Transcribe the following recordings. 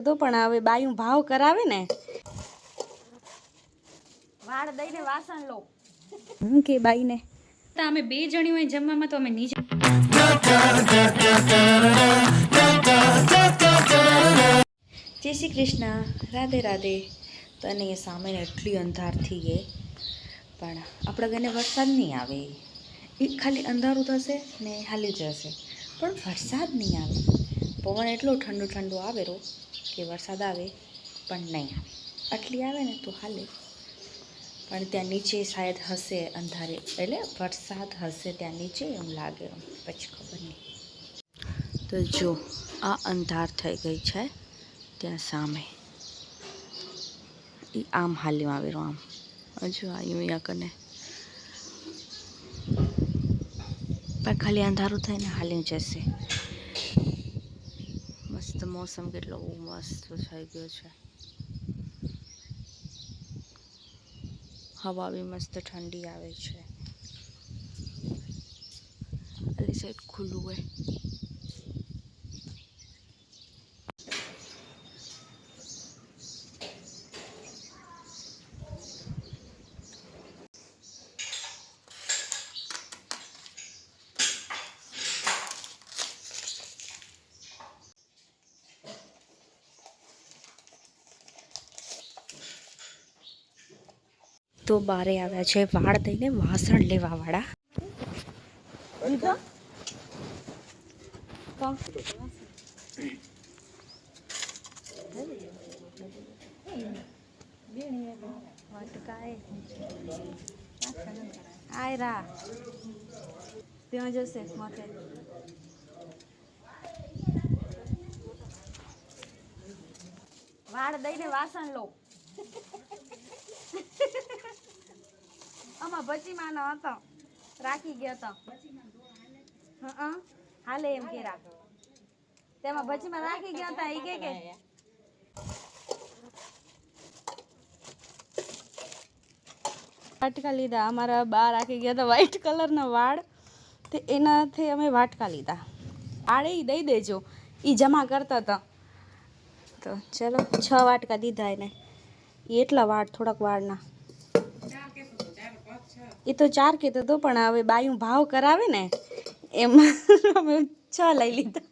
તો પણ હવે બાયું ભાવ કરાવે ને વાળ દઈને વાસણ લો હું કે બાઈને તો અમે બે જણી હોય જમવામાં તો અમે નીચે જય શ્રી કૃષ્ણ રાધે રાધે તો અહીંયા સામે એટલી અંધાર થઈ ગઈ પણ આપણા ઘરે વરસાદ નહીં આવે એ ખાલી અંધારું થશે ને હાલી જશે પણ વરસાદ નહીં આવે પવન એટલો ઠંડો ઠંડો આવે રો કે વરસાદ આવે પણ નહીં આવે આટલી આવે ને તો હાલે પણ ત્યાં નીચે શાયદ હશે અંધારે એટલે વરસાદ હશે ત્યાં નીચે એમ લાગે પછી ખબર નહીં તો જો આ અંધાર થઈ ગઈ છે ત્યાં સામે એ આમ હાલ્યું આવેલું આમ હજુ આવ્યું અહીંયા કને પણ ખાલી અંધારું થઈને હાલ્યું જશે મસ્ત મોસમ કેટલો મસ્ત થઈ ગયો છે હવા બી મસ્ત ઠંડી આવે છે આલી સાઈડ ખુલ્લું હોય તો બારે આવ્યા છે વાળ દઈને વાસણ લેવા વાળા ત્યાં જશે માથે વાળ દઈને વાસણ લો આમાં ભચીમાનો હતો રાખી ગયો હતો હા હાલે એમ કે રાખ તેમાં ભચીમાં રાખી ગયા હતા એ કે વાટકા લીધા અમારા બા રાખી ગયા હતા વ્હાઈટ કલરના વાળ તે એનાથી અમે વાટકા લીધા વાળે દઈ દેજો એ જમા કરતા હતા તો ચલો 6 વાટકા દીધા એને એટલા વાળ થોડાક વાળના એ તો 4 કહેતો હતો પણ હવે બાયું ભાવ કરાવે ને એમ અમે 6 લઈ લીધા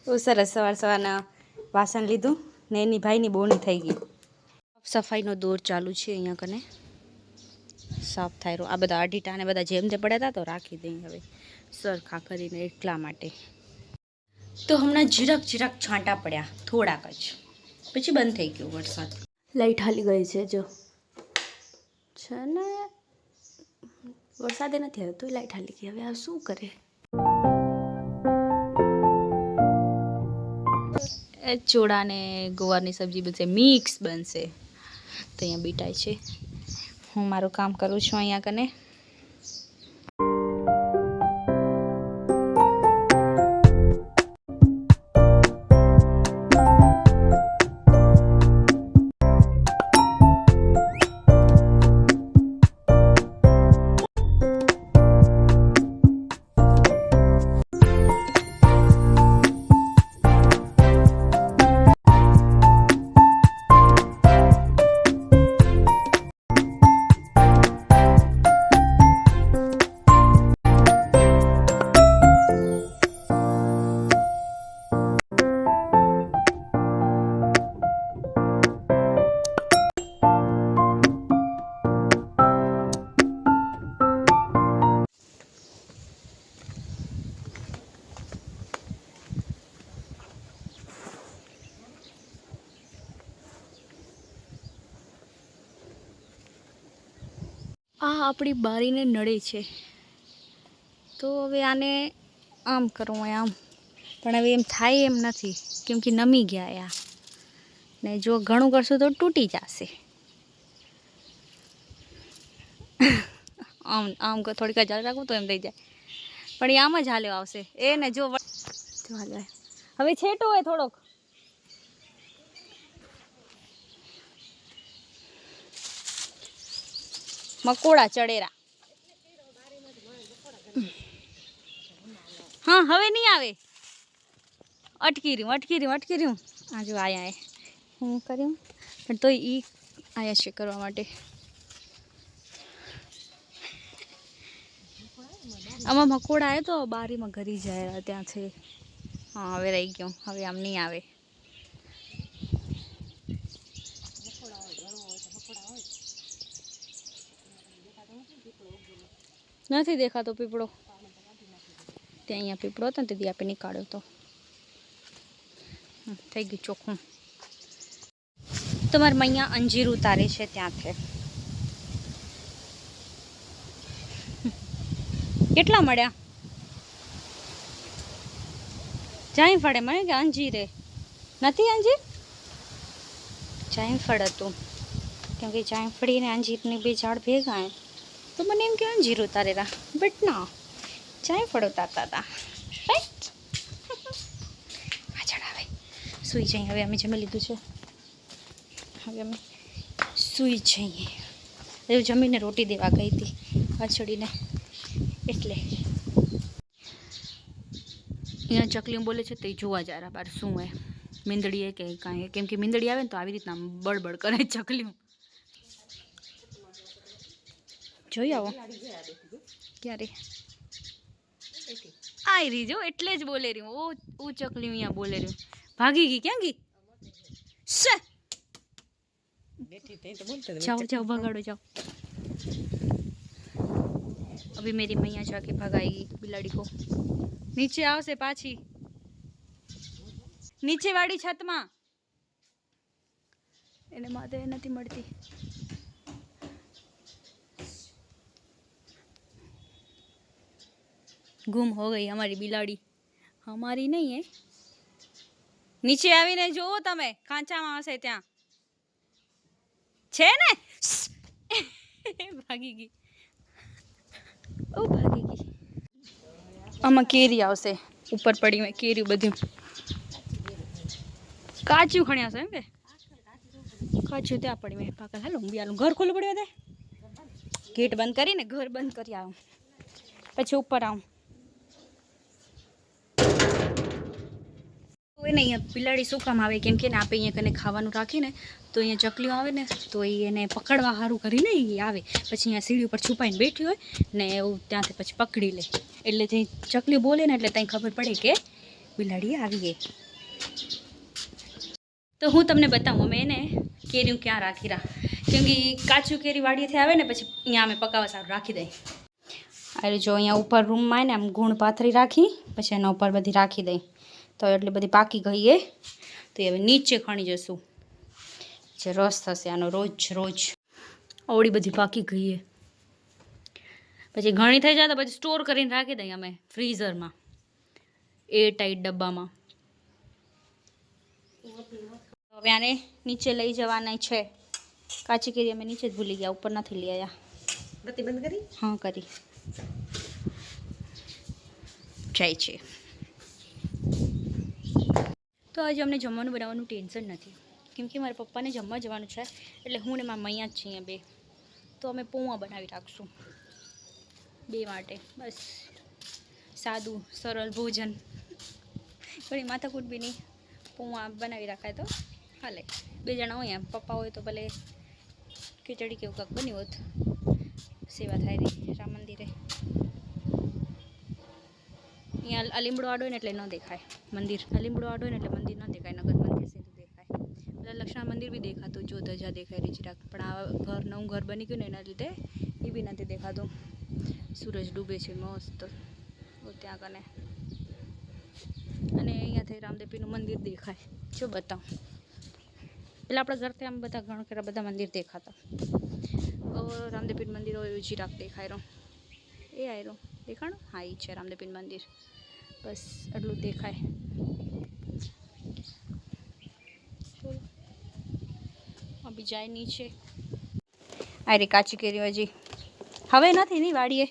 બહુ સરસ સવારના વાસણ લીધું ને એની ભાઈની બોણી થઈ ગઈ સફાઈનો દોર ચાલુ છે અહીંયા કને સાફ થાય રહ્યો આ બધા અઢીટા ને બધા જેમ જે પડ્યા હતા તો રાખી દઈ હવે સરખા કરીને એટલા માટે તો હમણાં ઝીરક છાંટા પડ્યા થોડાક જ પછી બંધ થઈ ગયો વરસાદ લાઈટ હાલી ગઈ છે જો છે ને વરસાદે નથી આવ્યો તો લાઈટ હાલી ગઈ હવે આ શું કરે ચોળા ને ગોવારની સબ્જી બનશે મિક્સ બનશે તો અહીંયા બીટાય છે હું મારું કામ કરું છું અહીંયા કને આ આપણી બારીને નડે છે તો હવે આને આમ કરવું આમ પણ હવે એમ થાય એમ નથી કેમ કે નમી ગયા આ ને જો ઘણું કરશું તો તૂટી જશે આમ આમ થોડીક ચાલી રાખું તો એમ થઈ જાય પણ એ આમ જ હાલ્યો આવશે એ ને જો હાલે હવે છેટો હોય થોડોક મકોડા ચડેરા હા હવે નહીં આવે અટકી રહ્યું આ જો આયા હું કર્યું પણ તો એ આયા છે કરવા માટે. આમાં મકોડા આવે તો બારીમાં ઘરી જાય ત્યાં છે. હા હવે રહી ગયો, હવે આમ નહીં આવે. નથી દેખાતો પીપળો. ત્યાં અહીંયા પીપળો હતો ને તેથી આપણે નીકાળ્યો તો. થઈ ગયું ચોખ્ખું. તમારે મૈયા અંજીર ઉતારે છે ત્યાંથી. કેટલા મળ્યા? જાયફળ મળે કે અંજીરે નથી? અંજીર જાયફળ હતું, કેમ કે જાયફળી ને અંજીરની બે ઝાડ ભેગા હે તો મને એમ કે અંજીર ઉતારેલા, બટ ના, જાયફળ ઉતારતા હતા. રાઈટ. પાછળ આવે સુઈ જઈએ. હવે અમે જમી લીધું છે, હવે અમે સુઈ જઈએ. એવું જમીને રોટી દેવા ગઈ હતી વાછડીને, એટલે અહીંયા ચકલીઓ બોલે છે તો એ જોવા જાય બાર શું હે, મીંદડી કે કાંઈ, કેમ કે મીંદડી આવે ને તો આવી રીતના બળબડ કરે ચકલીઓ. જોઈ આવો ક્યારે આઈ રહી જો, એટલે જ બોલે રહ્યું. ઓ ચકલી અહીંયા બોલે રહ્યું. ભાગી ગઈ, ક્યાં ગઈ? जाओ जाओ भगाड़ो जाओ. अभी मेरी मैया जाके भगाएगी बिलाड़ी को. नीचे आओ से पाछी, नीचे वाली छत में. એને માથે નથી મળતી. गुम हो गई हमारी बिलाड़ी. हमारी नहीं है. नीचे आवीने જોવો તમે, ખાંચામાં હશે ત્યાં છે ને. ભાગી ગઈ, ઓ ભાગી ગઈ. આમાં કેરી આવશે ઉપર પડી હોય કેરી બધું. કાચું ખણ્યા છે એમ કે કાચું ત્યાં પડી મેં પાકલ. હાલો હું બી આલું. ઘર ખુલ્લું પડ્યું દે, ગેટ બંધ કરીને ઘર બંધ કરી આવું, પછી ઉપર આવું. એને અહીંયા બિલાડી શું કામ આવે, કેમ કે ને આપણે અહીંયા કને ખાવાનું રાખીને તો અહીંયા ચકલીઓ આવે ને તો એ એને પકડવા સારું કરીને એ આવે. પછી અહીંયા સીડી ઉપર છુપાઈને બેઠી હોય ને એવું ત્યાંથી પછી પકડી લે. એટલે જે ચકલીઓ બોલે ને એટલે ત્યાં ખબર પડે કે બિલાડી આવીએ. તો હું તમને બતાવું અમે એને કેરીઓ ક્યાં રાખી રહ્યા, કેમ કે કાચું કેરી વાડીએથી આવે ને પછી અહીંયા અમે પકાવવા સારું રાખી દઈએ. અરે જો અહીંયા ઉપર રૂમમાં ને આમ ગુણ પાથરી રાખી પછી એના ઉપર બધી રાખી દઈ તો એટલી બધી પાકી ગઈ એ તો હવે નીચે ખણી જશું. જે રસ થશે આનો રોજ રોજ. આવડી બધી પાકી ગઈ એ પછી ઘણી થઈ જાય તો પછી સ્ટોર કરીને રાખી દઈએ અમે ફ્રીઝરમાં, એર ટાઈટ ડબ્બામાં. હવે આને નીચે લઈ જવાના છે. કાચી કેરી અમે નીચે જ ભૂલી ગયા, ઉપર નથી લઈ આવ્યા. બત્તી બંધ કરી? હા કરી. જાય છે. તો આજે અમને જમવાનું બનાવવાનું ટેન્શન નથી, કેમ કે મારા પપ્પાને જમવા જવાનું છે એટલે હું ને મારા મૈયા જ છીએ બે. તો અમે પૌવા બનાવી રાખશું બે માટે, બસ સાદું સરળ ભોજન, ઘણી માથાકૂટ બી નહીં. પૌવા બનાવી રાખાય તો હાલે. બે જણા હોય, પપ્પા હોય તો ભલે ખીચડી કેવું કાંક બન્યું હોત. સેવા થાય રહી રામ મંદિરે. અહીંયા આ લીમડો આડો હોય ને એટલે ન દેખાય મંદિર. આ લીમડો આડો હોય ને એટલે મંદિર ન દેખાય, નગર મંદિર સીધું દેખાય. એટલે લક્ષ્મણ મંદિર બી દેખાતું, જો ધજા દેખાય રહી જરાક, પણ આ ઘર નવું ઘર બની ગયું ને એના લીધે એ બી નથી દેખાતું. સૂરજ ડૂબે છે મસ્ત ત્યાં કને, અને અહીંયાથી રામદેવપીરનું મંદિર દેખાય. જો બતાવું, પેલા આપણા ઘરથી આમ બધા ઘણા ખરા બધા મંદિર દેખાતા. રામદેવપીર મંદિર હોય એવું જરાક દેખાય રહ્યું. એ આવી રહ્યું દેખાણું? હા એ છે રામદેવપીર મંદિર, બસ એટલું દેખાય. અભી જાય નીચે. આ રે કાચી કેરી હજી હવે નથી ની વાડીએ,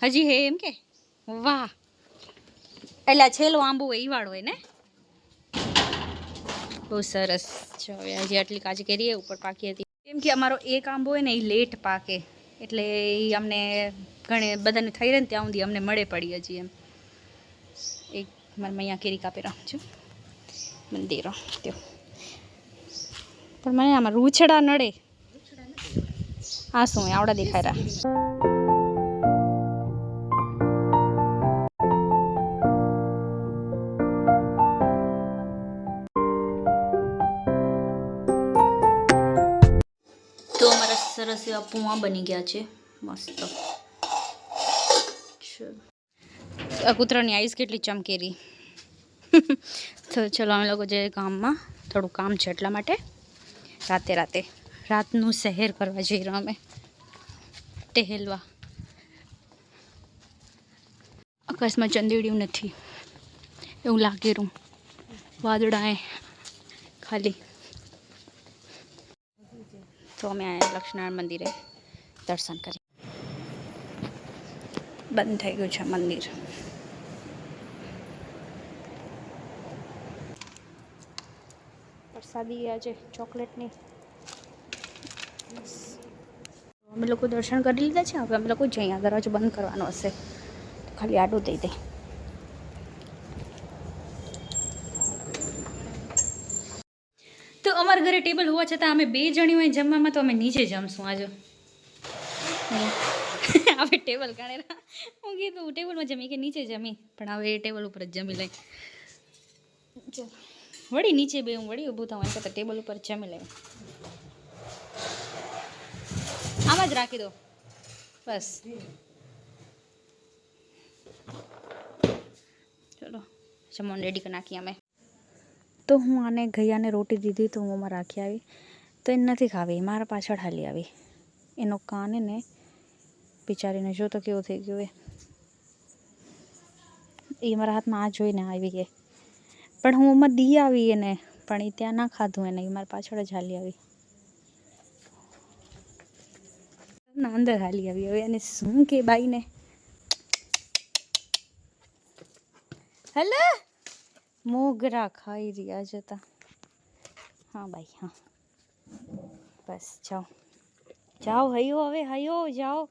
હજી હે એમ કે. વાહ, એટલે છેલ્લો આંબો હોય એ વાળો હોય ને, બહુ સરસ. જો હજી આટલી કાચી કેરી ઉપર પાકી હતી, કેમ કે અમારો એક આંબો હોય ને એ લેટ પાકે એટલે એ અમને ઘણે બધાને થઈ રહે ને ત્યાં સુધી અમને મળે પડી હજી એમ. એક મારા મૈયા કેરી કાપી રહું છું. મંદિરો त्यो પણ મને આમાં રૂછડા નડે આ શું આવડા દેખાય રહ્યા તો અમારા સરસ એવા પૂવા બની ગયા છે મસ્ત આ કૂતરાની આઈસ કેટલી ચમકેરી તો ચલો અમે લોકો જઈએ ગામમાં થોડું કામ છે એટલા માટે રાતનું સહેર કરવા જઈ રહ્યા અમે ટહેલવા આકાશમાં ચંદેડિયું નથી એવું લાગે રૂમ વાદળાએ ખાલી તો અમે આયા લક્ષ્મણ મંદિરે દર્શન કરી બંધ થઈ ગયું છે મંદિર પ્રસાદી આજે ચોકલેટની અમે લોકો દર્શન કરી લીધા છે હવે અમે લોકો જઈએ દરવાજો બંધ કરવાનો હશે ખાલી આડું દઈ દે તો અમારા ઘરે ટેબલ હોવા છતાં અમે 2 જણી હોય જમવામાં તો અમે નીચે જમશું આજે હવે ટેબલ કાઢેલા હું કીધું ટેબલમાં જમી કે નીચે જમી પણ હવે એ ટેબલ ઉપર જ જમી લઈ ચાલ વળી નીચે બે હું વળી ઊભું થવા કરતાં ટેબલ ઉપર જમી લઈ આમાં જ રાખી દો બસ ચલો જમવાનું રેડી કરી નાખીએ અમે તો હું આને ગયાને રોટી દીધી તો હું આમાં રાખી આવી તો એ નથી ખાવી મારા પાછળ હાલી આવી એનો કાન ને બિચારીને જો તો કેવો થઈ ગયો એ મારા હાથમાં આ જોઈને આવી ગઈ પણ હું આમાં દી આવી એને પણ એ ત્યાં ના ખાધું એને એ મારા પાછળ જ હાલી આવી ના અંદર હાલી આવી હવે અને શું કે બાઈને હલો મોગરા ખાઈ રહ્યા જતા હા બાઈ હા બસ જાઓ જાઓ હયો હવે હયો જાઓ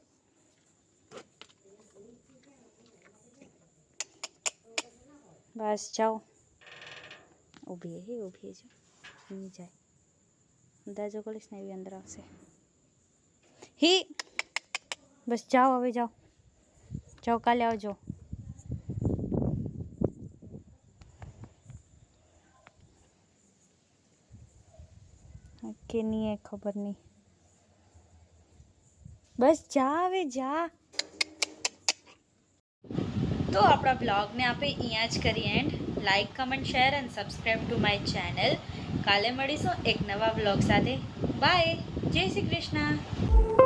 બસ જાઓ ઊભી જો નહીં જાય અંદાજો કરીશ ને એવી અંદર આવશે હી બસ જાઓ હવે જાઓ કાલે આવજો કે નહીં એ ખબર નહીં બસ જા હવે જા તો આપણા બ્લોગને આપણે અહીંયા જ કરીએ and like comment share and subscribe to my channel કાલે મળીશું એક નવા બ્લોગ સાથે બાય જય શ્રી કૃષ્ણ